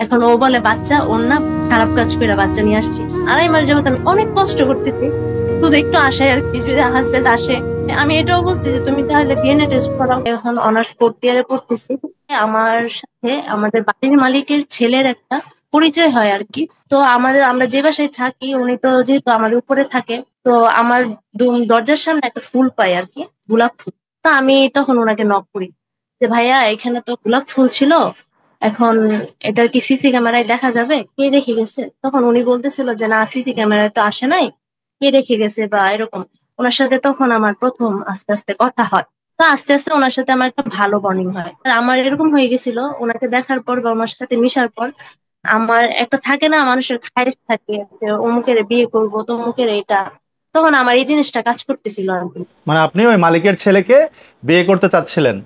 এখন ও বলে বাচ্চা ওর না, খারাপ কাজ করে বাচ্চা নিয়ে আসছি। 2.5 মাস যাবত আমি অনেক কষ্ট করতেছি, শুধু একটু আসে আর কি, যদি হাজবেন্ড আসে। আমি এটাও বলছি যে তুমি তাহলে ডিএনএ টেস্ট করাও। এখন অনার্স 4th ইয়ারে পড়তেছি। আমার সাথে আমাদের বাড়ির মালিকের ছেলের একটা পরিচয় হয় আর কি। তো আমরা যে বাসায় থাকি, উনি তো যেহেতু আমাদের উপরে থাকে, তো আমার দরজার সামনে একটা ফুল পাই আর কি, গোলাপ ফুল। তো আমি তখন ওনাকে নক করি যে ভাইয়া এখানে তো গোলাপ ফুল ছিল, এখন এটার কি সিসি ক্যামেরায় দেখা যাবে, কে রেখে গেছে? তখন উনি বলতেছিল যে না, সিসি ক্যামেরায় তো আসে নাই, কে রেখে গেছে বা এরকম। ওনার সাথে তখন আমার প্রথম আস্তে আস্তে কথা হয়। তো আস্তে আস্তে ওনার সাথে আমার একটা ভালো বন্ডিং হয়। আর আমার এরকম হয়ে গেছিল, ওনাকে দেখার পর বা ওনার সাথে মিশার পর আমার একটা থাকে না, মানুষের খায়েশ থাকে যে অমুকের বিয়ে করবো, তমুকের এটা। তখন আমার এই জিনিসটা কাজ করতেছিল আর কি। মানে আপনি ওই মালিকের ছেলেকে বিয়ে করতে চাচ্ছিলেন?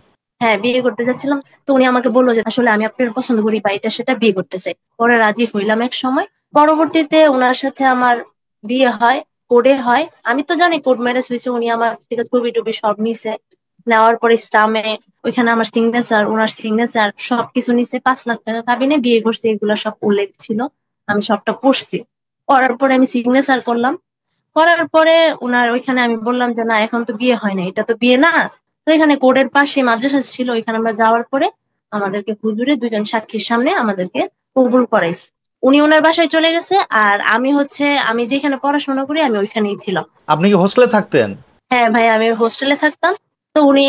হ্যাঁ, বিয়ে করতে যাচ্ছিলাম। তো উনি আমাকে বললো যে আসলে আমি আপনার পছন্দ করি বা এটা সেটা, বিয়ে করতে চাই। পরে রাজি হইলাম এক সময়। পরবর্তীতে ওনার সাথে আমার বিয়ে হয়, কোর্টে হয়। আমি তো জানি কোর্ট ম্যারেজ হয়েছে, উনি আমার থেকে ছবি টবি সব নিছে। নেওয়ার পরে ইসলামে ওইখানে আমার সিগনেচার, ওনার সিগনেচার সবকিছু নিছে। 5 লাখ টাকা কাবিনে বিয়ে করছে, এগুলো সব উল্লেখ ছিল, আমি সবটা পড়ছি। পড়ার পরে আমি সিগনেচার করলাম। করার পরে উনার ওইখানে আমি বললাম যে না, এখন তো বিয়ে হয় না, এটা তো বিয়ে না। তো এখানে কোর্টের পাশে মাদ্রাসা ছিল, ওইখানে আমরা যাওয়ার পরে আমাদেরকে হুজুরে 2জন সাক্ষীর সামনে আমাদেরকে কবুল করাইছে। উনি ওনার বাসায় চলে গেছে, আর আমি যেখানে পড়াশোনা করি আমি ওইখানেই ছিলাম। আপনি কি হোস্টেলে থাকতেন? হ্যাঁ ভাই, আমি হোস্টেলে থাকতাম। তো উনি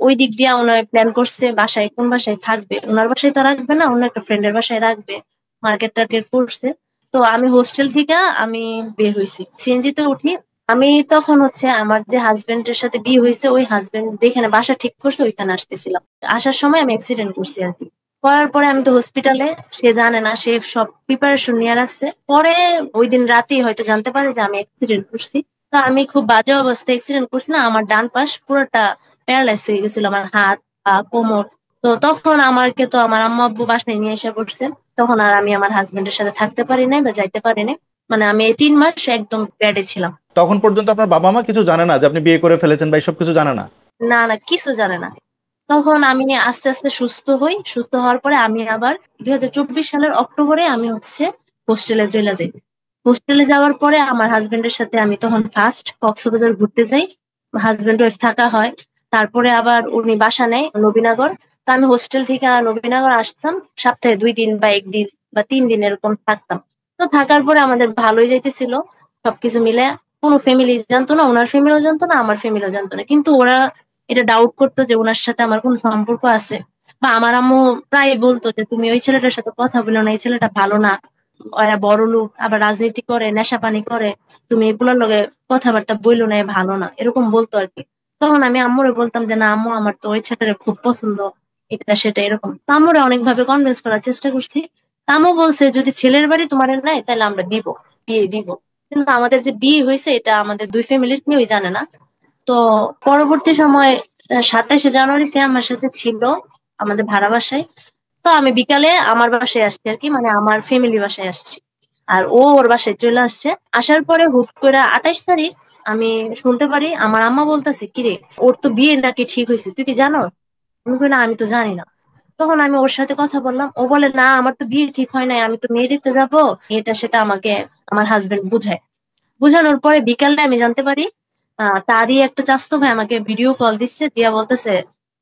ওই দিক দিয়ে ওনার প্ল্যান করছে বাসায়, কোন বাসায় থাকবে, ওনার বাসায় তো রাখবে না, অন্য একটা ফ্রেন্ডের বাসায় রাখবে। মার্কেট টার্গেট করছে। তো আমি হোস্টেল থেকে আমি বের হয়েছি, সিএনজি তে উঠি। আমি তখন আমার যে হাজবেন্ডের সাথে বিয়ে হয়েছে, ওই হাজবেন্ড যেখানে বাসা ঠিক করছে ওইখানে আসতেছিলাম। আসার সময় আমি অ্যাক্সিডেন্ট করছি আর কি। করার পরে আমি তো হসপিটালে, সে জানে না, সে সব প্রিপারেশন নিয়ে রাখছে। পরে ওই দিন রাতেই হয়তো জানতে পারে যে আমি অ্যাক্সিডেন্ট করছি। তো আমি খুব বাজে অবস্থায় অ্যাক্সিডেন্ট করছি না, আমার ডান পাশ পুরোটা প্যারালাইজ হয়ে গেছিল, আমার হাত পা কোমর। তো তখন আমাকে তো আমার আম্মা আব্বু বাসায় নিয়ে এসে পড়ছে। তখন আর আমি আমার হাজবেন্ডের সাথে থাকতে পারি নাই বা যাইতে পারি নাই। মানে আমি এই 3 মাস একদম বেডে ছিলাম। তখন পর্যন্ত আপনার বাবা মা কিছু জানে না যে আপনি বিয়ে করে ফেলেছেন বা এইসব কিছু জানে না? না না, কিছু জানে না। তখন আমি আস্তে আস্তে সুস্থ হই। সুস্থ হওয়ার পরে আমি আবার 2024 সালের অক্টোবরে আমি হোস্টেলে চলে যাই। হোস্টেলে যাওয়ার পরে আমার হাজবেন্ডের সাথে আমি তখন ফার্স্ট কক্সবাজার ঘুরতে যাই। হাজবেন্ড ওয়াইফ থাকা হয়। তারপরে আবার উনি বাসা নেয় নবীনগর। তো আমি হোস্টেল থেকে নবীনগর আসতাম, সপ্তাহে 2 দিন বা 1 দিন বা 3 দিন এরকম থাকতাম। তো থাকার পরে আমাদের ভালোই যাইতেছিল সবকিছু মিলে। কোনো ফ্যামিলি জানতো না, ওনার ফ্যামিলিও জানতো না, আমার ফ্যামিলিও জানতো না, কিন্তু ওরা এটা ডাউট করতো যে ওনার সাথে আমার কোন সম্পর্ক আছে। বা আমার আম্মু প্রায় বলতো যে তুমি ওই ছেলেটার সাথে কথা বলো না, এই ছেলেটা ভালো না, ওরা বড় লোক, আবার রাজনীতি করে, নেশা পানি করে, তুমি এগুলোর লগে কথাবার্তা বইলো না, এ ভালো না, এরকম বলতো আর কি। তখন আমি আম্মুরে বলতাম যে না আম্মু, আমার তো ওই ছেলেটা খুব পছন্দ, এটা সেটা এরকম। তো আম্মুরে অনেকভাবে কনভিন্স করার চেষ্টা করছি। তা আম্মু বলছে যদি ছেলের বাড়ি তোমার নাই তাহলে আমরা দিব, বিয়ে দিব। কিন্তু আমাদের যে বিয়ে হয়েছে এটা আমাদের দুই ফ্যামিলির কেউই জানে না। তো পরবর্তী সময় 27শে জানুয়ারি সে আমার সাথে ছিল আমাদের ভাড়া বাসায়। তো আমি বিকালে আমার বাসায় আসছি আর কি, মানে আমার ফ্যামিলি বাসায় আসছি। আর ও ওর বাসায় চলে আসছে। আসার পরে হুট করে 28 তারিখ আমি শুনতে পারি আমার আম্মা বলতেছে কিরে, ওর তো বিয়ে নাকি ঠিক হয়েছে, তুই কি জানো? আমি বলি না, আমি তো জানি না। তখন আমি ওর সাথে কথা বললাম, ও বলে না আমার তো বিয়ে ঠিক হয় নাই, আমি তো মেয়ে দেখতে যাবো, এটা সেটা আমাকে আমার হাজবেন্ড বুঝায়। বুঝানোর পরে বিকালে আমি জানতে পারি তারই একটা চাচাতো ভাই আমাকে ভিডিও কল দিচ্ছে, দিয়া বলতেছে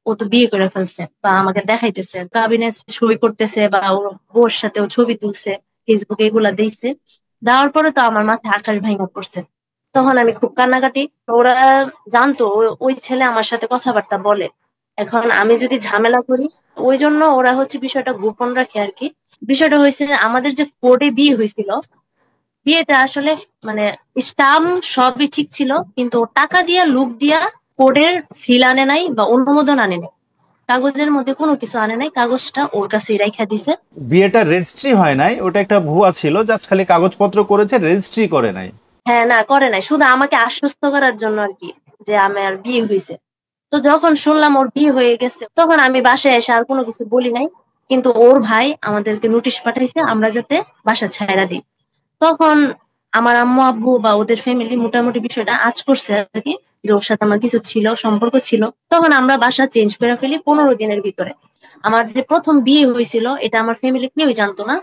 ও তো বিয়ে করে ফেলছে, বা আমাকে দেখাইতেছে কাবিনে ছবি করতেছে, বা ওর বউর সাথে ও ছবি তুলছে, ফেসবুকে এগুলা দিচ্ছে। দেওয়ার পরে তো আমার মাথায় আকাশ ভেঙে পড়ছে। তখন আমি খুব কান্নাকাটি। ওরা জানতো ওই ছেলে আমার সাথে কথাবার্তা বলে। এখন আমি যদি ঝামেলা করি, ওই জন্য ওরা বিষয়টা গোপন রাখে আর কি। বিষয়টা হয়েছে যে আমাদের যে কোর্টে বিয়ে হয়েছিল, বিয়েটা আসলে মানে স্টাম্প সবই ঠিক ছিল, কিন্তু ও টাকা দিয়া লুক দিয়া কোর্টের সিল আনে নাই বা অনুমোদন আনে নাই। কাগজের মধ্যে কোনো কিছু আনে নাই, কাগজটা ওর কাছে রাইখা দিছে। বিয়েটা রেজিস্ট্রি হয় নাই, ওটা একটা ভুয়া ছিল, জাস্ট খালি কাগজপত্র করেছে, রেজিস্ট্রি করে নাই। হ্যাঁ, না করে নাই, শুধু আমাকে আশ্বস্ত করার জন্য আর কি, যে আমার বিয়ে হয়েছে। তো যখন শুনলাম ওর বিয়ে হয়ে গেছে, তখন আমি বাসায় এসে আর কোনো কিছু বলি নাই। কিন্তু ওর ভাই আমাদেরকে নোটিশ পাঠাইছে আমরা যাতে বাসা ছাইড়া দিই। তখন আমার আম্মু আব্বু বা ওদের ফ্যামিলি মোটামুটি বিষয়টা আঁচ করছে আর কি, যে ওর সাথে আমার কিছু ছিল, সম্পর্ক ছিল। তখন আমরা বাসা চেঞ্জ করে ফেলি 15 দিনের ভিতরে। আমার যে প্রথম বিয়ে হয়েছিল এটা আমার ফ্যামিলি কেউই জানতো না,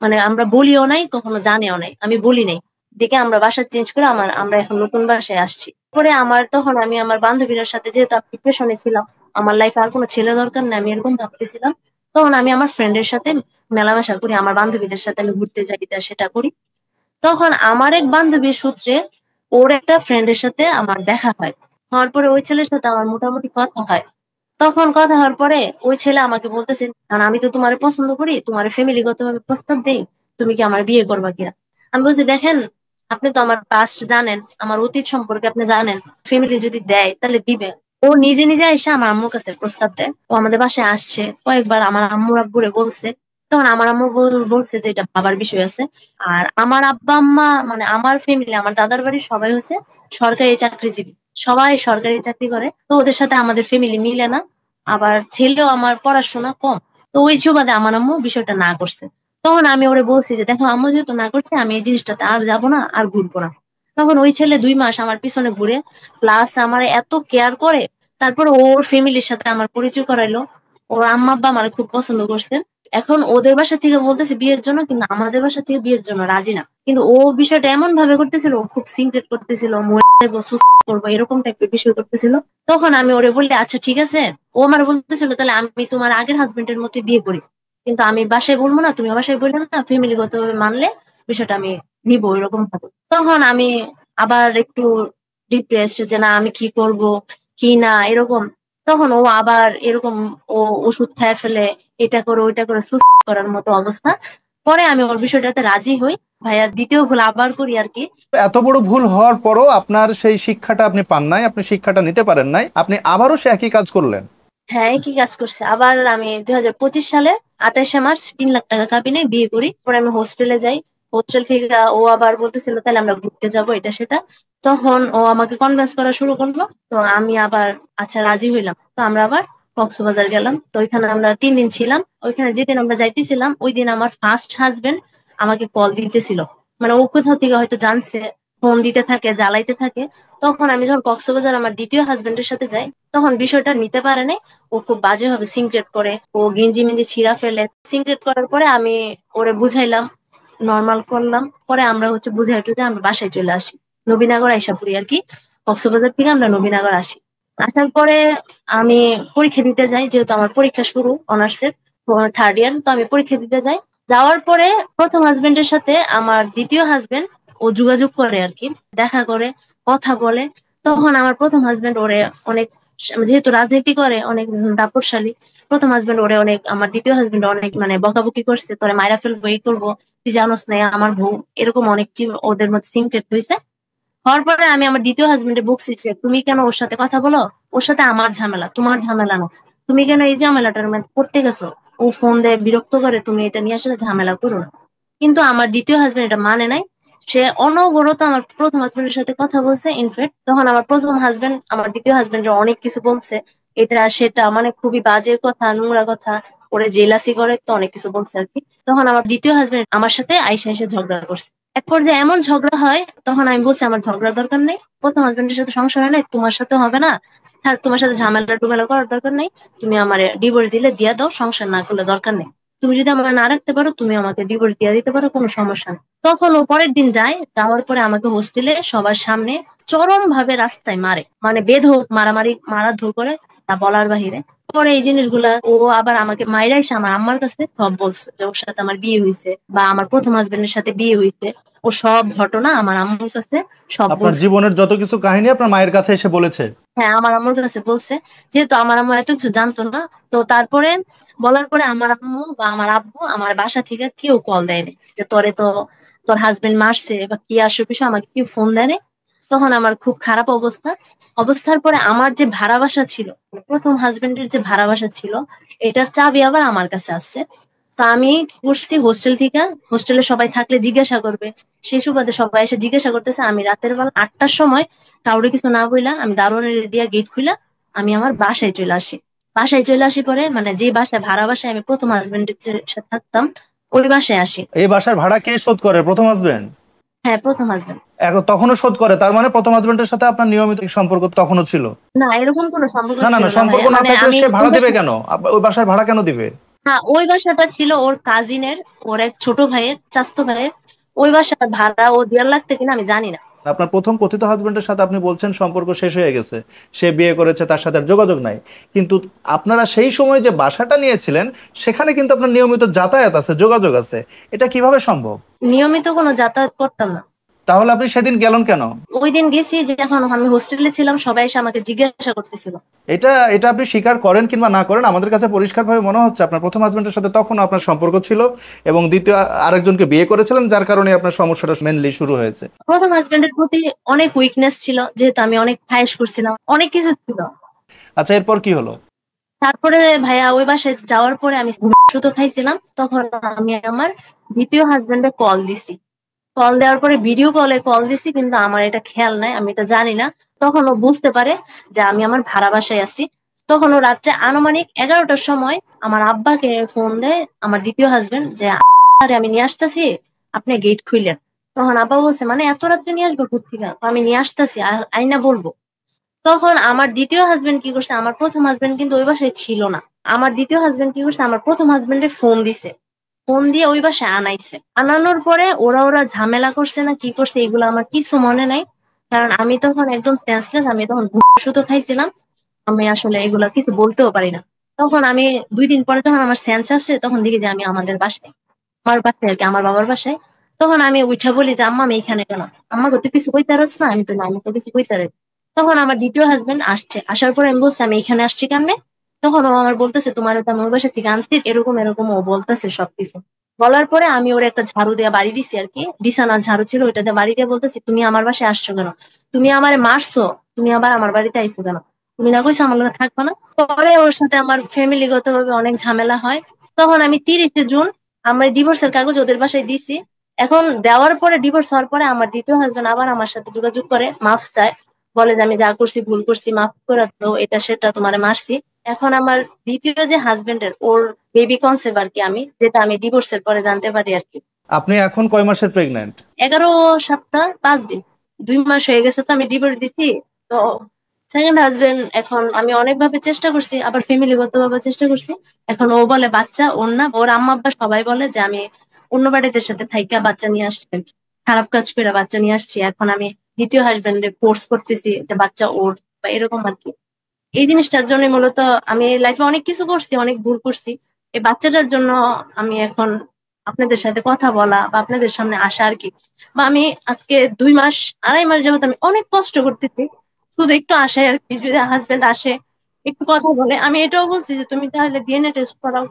মানে আমরা বলিও নাই, কখনো জানিও নাই, আমি বলি নাই দেখে আমরা বাসা চেঞ্জ করে আমরা এখন নতুন বাসায় আসছি। পরে তখন আমি আমার বান্ধবীর সাথে, যেহেতু ডিপ্রেশনে ছিলাম, আমার লাইফে আর কোনো ছেলে দরকার নেই, আমি এরকম ভাবতেছিলাম। তখন আমি আমার ফ্রেন্ডের সাথে মেলামেশা করি, আমার বান্ধবীদের সাথে আমি ঘুরতে যাই, এটা সেটা করি। তখন আমার এক বান্ধবীর সূত্রে ওর একটা ফ্রেন্ডের সাথে আমার দেখা হয়। হওয়ার পরে ওই ছেলের সাথে আমার মোটামুটি কথা হয়। তখন কথা হওয়ার পরে ওই ছেলে আমাকে বলতেছে, কারণ আমি তো তোমার পছন্দ করি, তোমার ফ্যামিলিগত ভাবে প্রস্তাব দেই, তুমি কি আমার বিয়ে করবা কিনা। আমি বলছি, দেখেন, আপনি তো আমার পাস্ট জানেন, আমার অতীত সম্পর্কে আপনি জানেন, ফ্যামিলি যদি দেয় তাহলে দিবে। ও নিজে নিজে এসে আমার আম্মুর কাছে প্রস্তাব দেয়, ও আমাদের বাসায় আসছে কয়েকবার, আমার আম্মুর আব্বুরে বলছে। তখন আমার আম্মু বলছে যে এটা বাবার বিষয় আছে। আর আমার আব্বা আম্মা, মানে আমার ফ্যামিলি, আমার দাদার বাড়ির সবাই হচ্ছে সরকারি চাকরিজীবী, সবাই সরকারি চাকরি করে, তো ওদের সাথে আমাদের ফ্যামিলি মিলে না। আবার ছেলেও আমার পড়াশোনা কম, তো ওই সুবাদে আমার আম্মু বিষয়টা না করছে। তখন আমি ওরে বলছি যে, দেখো আম্মু যেহেতু না করছে, আমি এই জিনিসটাতে আর যাবো না, আর ঘুরবো না। তখন ওই ছেলে 2 মাস আমার পিছনে ঘুরে, প্লাস আমার এত কেয়ার করে। তারপর ওর ফ্যামিলির সাথে আমার পরিচয় করাইলো। ওর আম্মা আব্বা আমার খুব পছন্দ করছে। এখন ওদের বাসা থেকে বলতেছে বিয়ের জন্য, কিন্তু আমাদের বাসা থেকে বিয়ের জন্য রাজি না। কিন্তু ও বিষয়টা এমন ভাবে করতেছিল, ও খুব সিক্রেট করতেছিল, মরে যাবো, সুসাইড করবো, এরকম টাইপের বিষয় করতেছিল। তখন আমি ওরে বললি, আচ্ছা ঠিক আছে। ও আমার বলতেছিল, তাহলে আমি তোমার আগের হাজবেন্ডের মতো বিয়ে করি, কিন্তু আমি বাসায় বলবো না, তুমি বাসায় বললে না, ফ্যামিলিগত ভাবে মানলে বিষয়টা আমি নিবো, এরকম ভাবে। তখন আমি আবার একটু ডিপ্রেসড, যে না আমি কি করব কি না এরকম। তখন ও আবার এরকম, ও ওষুধ খেয়ে ফেলে, এটা করে ওইটা করে, সুসাইড করার মতো অবস্থা। পরে আমি ওর বিষয়টাতে রাজি হই, ভাইয়া দ্বিতীয় ভুল আবার করি আর কি। এত বড় ভুল হওয়ার পরও আপনার সেই শিক্ষাটা আপনি পান নাই, আপনি শিক্ষাটা নিতে পারেন নাই, আপনি আবারও সে একই কাজ করলেন। হ্যাঁ, কি কাজ করছে আবার। আমি 2025 সালে 28শে মার্চ 3 লাখ টাকা কাবিনে বিয়ে করি। পরে আমি হোস্টেলে যাই। হোস্টেল থেকে ও আবার বলতেছিল তাহলে আমরা ঘুরতে যাব, এটা সেটা। তখন ও আমাকে কনভিন্স করা শুরু করলো। তো আমি আবার আচ্ছা রাজি হইলাম। তো আমরা আবার কক্সবাজার গেলাম। তো ওইখানে আমরা 3 দিন ছিলাম। ওইখানে যেদিন আমরা যাইতেছিলাম ওই দিন আমার ফার্স্ট হাজবেন্ড আমাকে কল দিতেছিল। মানে ও কোথাও থেকে হয়তো জানছে, ফোন দিতে থাকে, জ্বালাইতে থাকে। তখন আমি যখন কক্সবাজার আমার দ্বিতীয় হাজবেন্ডের সাথে যাই, তখন বিষয়টা নিতে পারে নাই। ও খুব বাজে ভাবে সিনক্রেট করে, ও গেঞ্জি মেঞ্জি ছিঁড়া ফেলে। সিনক্রেট করার পরে আমি ওরে বুঝাইলাম, নর্মাল করলাম। পরে আমরা বুঝাই টুঝে আমরা বাসায় চলে আসি, নবীনগর আইসা পড়ি আর কি। কক্সবাজার থেকে আমরা নবীনগর আসি। আসার পরে আমি পরীক্ষা দিতে যাই, যেহেতু আমার পরীক্ষা শুরু অনার্সের 3rd ইয়ার। তো আমি পরীক্ষা দিতে যাই। যাওয়ার পরে প্রথম হাজবেন্ডের সাথে আমার দ্বিতীয় হাজবেন্ড ও যোগাযোগ করে আর কি, দেখা করে, কথা বলে। তখন আমার প্রথম হাজবেন্ড ওরে অনেক, যেহেতু রাজনীতি করে, অনেক দাপটশালী। প্রথম হাজবেন্ড ওরে অনেক, আমার দ্বিতীয় হাজবেন্ড অনেক মানে বকাবকি করছে, তোরে মাইরা ফেলবো, এই করবো, তুই জানোস না আমার বউ, এরকম অনেক কি ওদের মধ্যে সিনক্রেট হয়েছে। হওয়ার পরে আমি আমার দ্বিতীয় হাজবেন্ডে বকছি যে, তুমি কেন ওর সাথে কথা বলো, ওর সাথে আমার ঝামেলা, তোমার ঝামেলা না, তুমি কেন এই ঝামেলাটার মধ্যে করতে গেছো, ও ফোন দেয়, বিরক্ত করে, তুমি এটা নিয়ে আসলে ঝামেলা করো না। কিন্তু আমার দ্বিতীয় হাজবেন্ড এটা মানে নাই। সে অনবরত আমার প্রথম হাজবেন্ডের সাথে কথা বলছে। ইনফ্যাক্ট তখন আমার প্রথম হাজবেন্ড আমার দ্বিতীয় হাজবেন্ডের অনেক কিছু বলছে, এটা সেটা, মানে খুবই বাজে কথা, নোংরা কথা, ওরে জেলাসি করে, তো অনেক কিছু বলছে আর কি। তখন আমার দ্বিতীয় হাজবেন্ড আমার সাথে আইসা এসে ঝগড়া করছে। এক পর্যায়ে এমন ঝগড়া হয়, তখন আমি বলছি আমার ঝগড়ার দরকার নেই, প্রথম হাজবেন্ডের সাথে সংসার হয় নাই, তোমার সাথে হবে না, থাক, তোমার সাথে ঝামেলা টুমেলা করার দরকার নেই। তুমি আমার ডিভোর্স দিলে দিয়া দাও, সংসার না করলে দরকার নেই। তুমি যদি আমার না রাখতে পারো, তুমি আমাকে ডিভোর্স দিয়ে দিতে পারো, কোনো সমস্যা নেই। তখন ও পরের দিন যায়, যাওয়ার পরে আমাকে হোস্টেলে সবার সামনে চরম ভাবে রাস্তায় মারে, মানে বেধড়ক মারামারি, মারাধর করে, তা বলার বাহিরে। পরে এই জিনিসগুলা ও আবার আমাকে মাইরা এসে আমার আম্মার কাছে সব বলছে, যে ওর সাথে আমার বিয়ে হয়েছে, বা আমার প্রথম হাজবেন্ডের সাথে বিয়ে হয়েছে, ও সব ঘটনা আমার আম্মুর কাছে সব আপনার বলছে। জীবনের যত কিছু কাহিনী আপনার মায়ের কাছে এসে বলেছে? হ্যাঁ, আমার আম্মুর কাছে বলছে। যেহেতু আমার আম্মু এত কিছু জানতো না, তো তারপরে বলার পরে আমার আম্মু বা আমার আব্বু আমার বাসা থেকে কেউ কল দেয়নি, যে তোরে তো তোর হাজবেন্ড মারছে বা কি আসো কিছু, আমাকে কেউ ফোন দেয়নি। তখন আমার খুব খারাপ অবস্থা। অবস্থার পরে আমার যে ভাড়া বাসা ছিল, প্রথম হাজবেন্ডের যে ভাড়া বাসা ছিল, এটার চাবি আবার আমার কাছে আসছে। তা আমি কি করছি, হোস্টেল থেকে, হোস্টেলে সবাই থাকলে জিজ্ঞাসা করবে, সেই সুবাদে সবাই এসে জিজ্ঞাসা করতেছে। আমি রাতের বেলা 8টার সময় কাউরে কিছু না বইলা, আমি দারোয়ানের দিয়া গেট খুলা আমি আমার বাসায় চলে আসি। বাসায় চলে আসি পরে, মানে যে বাসায়, ভাড়া বাসায় আমি প্রথম হাজবেন্ডের সাথে থাকতাম, ওই বাসায় আসি। এই বাসার ভাড়া কে শোধ করে, প্রথম হাজবেন্ড? হ্যাঁ, প্রথম হাজবেন্ড। এখন তখনও শোধ করে, তার মানে প্রথম হাজবেন্ডের সাথে আপনার নিয়মিত সম্পর্ক তখনও ছিল? না, এরকম কোনো সম্পর্ক না না ছিল না, না সম্পর্ক ভাইয়া, না মানে থাকলে আমি সে ওই ভাড়া দিবে বাসায়। কেন? ওই বাসার ভাড়া কেন দিবে? হ্যাঁ, ওই বাসাটা ছিল ওর কাজিনের, ওর এক ছোট ভাইয়ের, চাচাতো ভাইয়ের। ওই বাসার ভাড়া ও 1.5 লাখ কিনা আমি জানি না। আপনার প্রথম কথিত হাজবেন্ডের সাথে আপনি বলছেন সম্পর্ক শেষ হয়ে গেছে, সে বিয়ে করেছে, তার সাথে আর যোগাযোগ নাই, কিন্তু আপনারা সেই সময় যে বাসাটা নিয়েছিলেন সেখানে কিন্তু আপনার নিয়মিত যাতায়াত আছে, যোগাযোগ আছে, এটা কিভাবে সম্ভব? নিয়মিত কোনো যাতায়াত করতাম না। তাহলে আপনি সেদিন গেলেন কেন? ওই দিন গেছি যে যখন আমি হোস্টেলে ছিলাম, সবাই এসে আমাকে জিজ্ঞাসা করতেছিল। এটা এটা আপনি স্বীকার করেন কিংবা না করেন, আমাদের কাছে পরিষ্কারভাবে মনে হচ্ছে আপনার প্রথম হাজবেন্ডের সাথে তখন আপনার সম্পর্ক ছিল এবং দ্বিতীয় আরেকজনকে বিয়ে করেছিলেন, যার কারণে আপনার সমস্যাটা মেনলি শুরু হয়েছে। প্রথম হাজবেন্ডের প্রতি অনেক উইকনেস ছিল, যেহেতু আমি অনেক খায়েশ করছিলাম, অনেক কিছু ছিল। আচ্ছা, এরপর কি হলো? তারপরে ভাইয়া ওই বাসায় যাওয়ার পরে আমি সুতো খাইছিলাম, তখন আমি আমার দ্বিতীয় হাজবেন্ডে কল দিছি। কল দেওয়ার পরে ভিডিও কলে কল দিছি, কিন্তু আমার এটা খেয়াল নাই, আমি এটা জানি না। তখন ও বুঝতে পারে যে আমি আমার ভাড়া বাসায় আছি। তখন ও রাত্রে আনুমানিক 11টার সময় আমার আব্বাকে ফোন দেয়, আমার দ্বিতীয় হাজবেন্ড, যে আরে আমি নিয়ে আসতেছি, আপনি গেট খুইলেন। তখন আব্বা বলছে, মানে এত রাত্রে নিয়ে আসবো কোত্থেকে? আমি নিয়ে আসতেছি, আইনা বলবো। তখন আমার দ্বিতীয় হাজবেন্ড কি করছে, আমার প্রথম হাজবেন্ড কিন্তু ওই বাসায় ছিল না। আমার দ্বিতীয় হাজবেন্ড কি করছে, আমার প্রথম হাজবেন্ডের ফোন দিছে, ফোন দিয়ে ওই বাসায় আনাইছে। আনানোর পরে ওরা ওরা ঝামেলা করছে না কি করছে এগুলো আমার কিছু মনে নাই, কারণ আমি তখন একদম সেন্সলেস, আমি তখন সুতো খাইছিলাম। আমি আসলে এগুলা কিছু বলতেও পারি না। তখন আমি 2 দিন পরে যখন আমার সেন্স আসছে, তখন দেখি যে আমি আমাদের বাসায়, আমার বাসায় আর কি, আমার বাবার বাসায়। তখন আমি উঠা বলি যে আম্মা আমি এখানে কেন? আম্মা তো কিছু কইতে পারছ না? আমি তো না, আমি তো কিছু কইতে পারি। তখন আমার দ্বিতীয় হাজবেন্ড আসছে, আসার পরে আমি বলছি আমি এখানে আসছি কেমনে। তখন ও আমার বলতেছে, তোমার তো আমি ওর বাসা থেকে আনছি, এরকম এরকম ও বলতেছে সবকিছু। বলার পরে আমি ওর একটা ঝাড়ু দিয়ে বাড়ি দিছি আর কি, বিছানার ঝাড়ু ছিল ওইটা দিয়ে বাড়ি দিয়ে বলতেছি, তুমি আমার বাসায় আসছো কেন? তুমি আমারে মারছো, তুমি আবার আমার বাড়িতে আইছো কেন? তুমি না কইছো আমার লগে থাকবা না? পরে ওর সাথে আমার ফ্যামিলিগত ভাবে অনেক ঝামেলা হয়। তখন আমি 30শে জুন আমার ডিভোর্সের কাগজ ওদের বাসায় দিছি। এখন দেওয়ার পরে, ডিভোর্স হওয়ার পরে আমার দ্বিতীয় হাজবেন্ড আবার আমার সাথে যোগাযোগ করে, মাফ চায়, বলে যে আমি যা করছি ভুল করছি, মাফ করে দাও, এটা সেটা তোমারে মারছি। এখন আমার দ্বিতীয় যে হাজবেন্ডের, ওর বেবি কনসেপ্ট আর কি, আমি যেটা আমি ডিভোর্সের পরে জানতে পারি আর কি। আপনি এখন কয় মাসের প্রেগন্যান্ট? 11 সপ্তাহ 5 দিন, 2 মাস হয়ে গেছে তো আমি ডিভোর্স দিছি। তো সেকেন্ড হাজবেন্ড, এখন আমি অনেকভাবে চেষ্টা করছি, আবার ফ্যামিলিগত ভাবে চেষ্টা করছি। এখন ও বলে বাচ্চা ওর না, ওর আম্মা আব্বা সবাই বলে যে আমি অন্য বাড়িদের সাথে থাইকা বাচ্চা নিয়ে আসছি আর কি। খারাপ কাজ করে বাচ্চা নিয়ে আসছি। এখন আমি দ্বিতীয় হাজবেন্ডে ফোর্স করতেছি যে বাচ্চা ওর, বা এরকম আর কি। এই জিনিসটার জন্য মূলত আমি লাইফে অনেক কিছু করছি, অনেক ভুল করছি। এই বাচ্চাটার জন্য আমি এখন আপনাদের সাথে কথা বলা বা আপনাদের সামনে আসা আর কি। বা আমি আজকে 2 মাস, 2.5 মাস যাবত আমি অনেক কষ্ট করতেছি, শুধু একটু আশায় আর কি, যদি হাজবেন্ড আসে একটু কথা বলে। আমি এটাও বলছি যে তুমি তাহলে ডিএনএ টেস্ট করাও,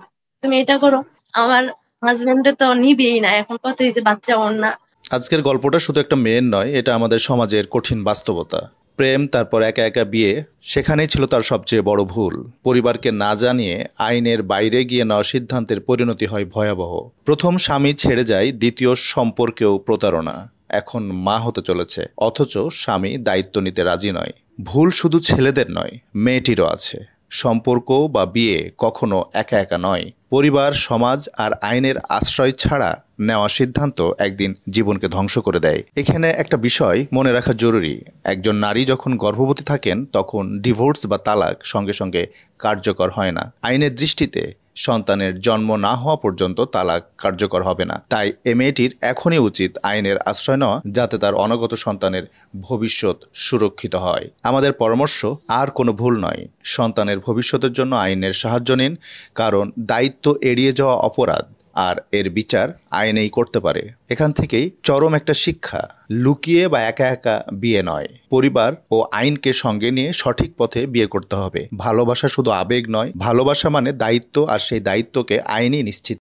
তুমি এটা করো। আমার হাজবেন্ডে তো নিবেই না, এখন কত হয়েছে বাচ্চা ওর না। আজকের গল্পটা শুধু একটা মেয়ের নয়, এটা আমাদের সমাজের কঠিন বাস্তবতা। প্রেম, তারপর একা একা বিয়ে, সেখানেই ছিল তার সবচেয়ে বড় ভুল। পরিবারকে না জানিয়ে আইনের বাইরে গিয়ে নেওয়া সিদ্ধান্তের পরিণতি হয় ভয়াবহ। প্রথম স্বামী ছেড়ে যায়, দ্বিতীয় সম্পর্কেও প্রতারণা। এখন মা হতে চলেছে, অথচ স্বামী দায়িত্ব নিতে রাজি নয়। ভুল শুধু ছেলেদের নয়, মেয়েটিরও আছে। সম্পর্ক বা বিয়ে কখনো একা একা নয়। পরিবার, সমাজ আর আইনের আশ্রয় ছাড়া নেওয়া সিদ্ধান্ত একদিন জীবনকে ধ্বংস করে দেয়। এখানে একটা বিষয় মনে রাখা জরুরি। একজন নারী যখন গর্ভবতী থাকেন, তখন ডিভোর্স বা তালাক সঙ্গে সঙ্গে কার্যকর হয় না। আইনের দৃষ্টিতে সন্তানের জন্ম না হওয়া পর্যন্ত তালাক কার্যকর হবে না। তাই এ মেয়েটির এখনই উচিত আইনের আশ্রয় নেওয়া, যাতে তার অনাগত সন্তানের ভবিষ্যৎ সুরক্ষিত হয়। আমাদের পরামর্শ, আর কোনো ভুল নয়, সন্তানের ভবিষ্যতের জন্য আইনের সাহায্য নিন, কারণ দায়িত্ব এড়িয়ে যাওয়া অপরাধ, আর এর বিচার আইনেই করতে পারে। এখান থেকেই চরম একটা শিক্ষা, লুকিয়ে বা একা একা বিয়ে নয়, পরিবার ও আইনকে সঙ্গে নিয়ে সঠিক পথে বিয়ে করতে হবে। ভালোবাসা শুধু আবেগ নয়, ভালোবাসা মানে দায়িত্ব, আর সেই দায়িত্বকে আইনই নিশ্চিত